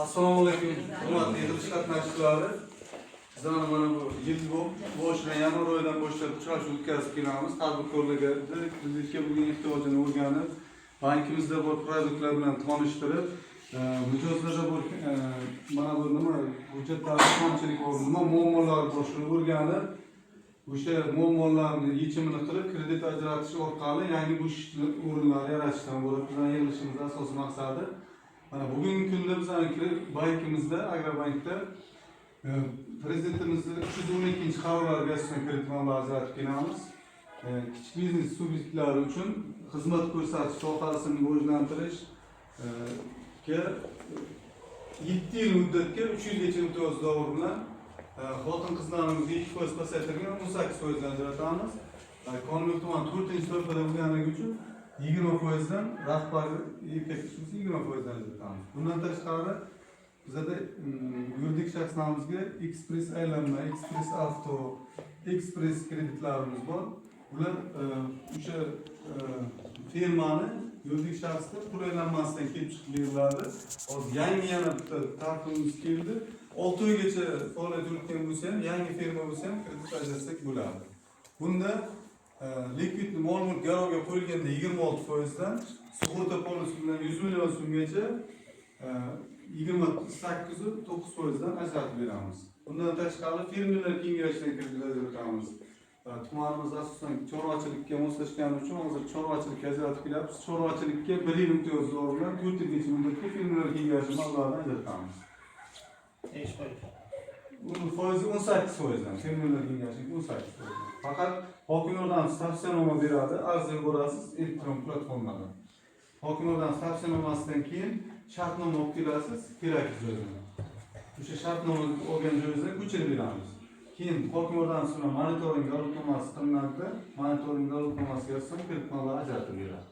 Assalomu alaykum, hurmatli yig'ilish qatnashchilari. Bizlar mana bu yil boshidan yanvar oyidan boshlab uchrashuv o'tkazib kelamiz. Tadbirkorlarga kreditga bo'lgan ehtiyojini o'rganib, bankimizda bor produktlar bilan tanishtirib, mijozlarda bor mana bu nima hujjatlarda kamchilik bor, nima muammolar bor shuni o'rganib, o'sha muammolarni yechimini qilib, kredit ajratish orqali yangi bo'sh o'rinlar yaratishdan iborat bizning yig'ilishimizning asosiy maqsadi. Mana bugungi kunda bizning bankimizda, Agrobankda prezidentimizning 312-qarorlariga asosan kredit mablag'ini ajratib kelamiz. Kichik biznes subyektlari uchun xizmat ko'rsatish sohasini rivojlantirish 7 yil muddatga 300 gacha imtiyoz davr bilan xotin-qizlarimizga 2% pasaytirilgan 18% dan ajratamiz. Qonun tuman 4-to'lqinda bo'lganligi uchun 20% dan rahbar erkak xususiy 20% dan ajratamiz. Bundan tashqari bizda yuridik shaxslarimizga Express aylanma, Express avto, Express kreditlarimiz bor. Ular o'sha firmani yuridik shaxsda pul aylanmasidan kelib chiqib beriladi. Hozir yangi yana bitta tartibimiz keldi. 6 oygacha faoliyat yuritgan bo'lsa ham, yangi firma bo'lsa ham kredit ajratsak bo'ladi. Bunda likvid mol-mulk garovga qo'yilganda 26% dan sug'urta polisi bilan 100 million so'mgacha 28.9% dan ajratib beramiz. Bundan tashqari fermerlar kengashidan kredit ajratamiz. Tumanimiz asosan chorvachilikka moslashgani uchun hozir chorvachilikka ajratib kelyapmiz. Chorvachilikka 1 yil imtiyozli bilan 4 yilgacha muddatga fermerlar kengashi mablag'ini ajratamiz. Nechi foiz? Bunun foizi 18% dan, fermerlar kengashiga 18%. Faqat hokimlardan tavsiyanoma beradi, arz yuborasiz elektron platformadan. Hokimlardan tavsiyanomasidan keyin shartnoma olib kelasiz, kerakli joydan. O'sha shartnomani olgan joyingizdan ko'chirib beramiz. Keyin hokimlardan so'ra monitoring davlatnomasi qilinadi, monitoring davlatnomasiga asosan kredit mablag'i ajratib beradi.